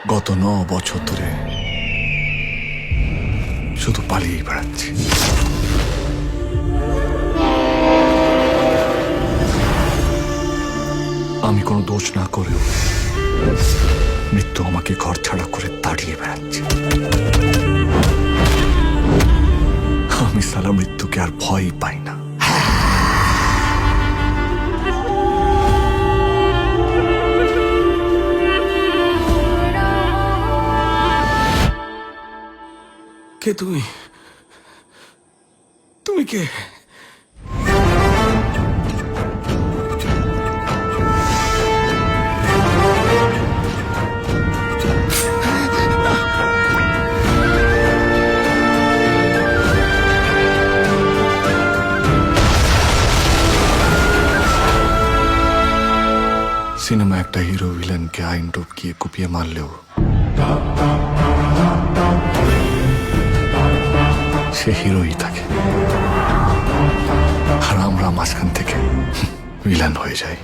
গত 9 বছর ধরে শুধু পালিয়েই বেড়াচ্ছি। আমি কোনো দোষ না করেও মৃত্যু আমাকে ঘর ছাড়া করে তাড়িয়ে বেড়াচ্ছে। আমি সালা মৃত্যুকে আর ভয়ই পাই না। কে তুমি? তুমি কে? সিনেমা একটা হিরো ভিলেনকে আইন টপকিয়ে কুপিয়ে মারলেও সে হিরোই থাকে, আর আমরা মাঝখান থেকে ভিলেন হয়ে যাই।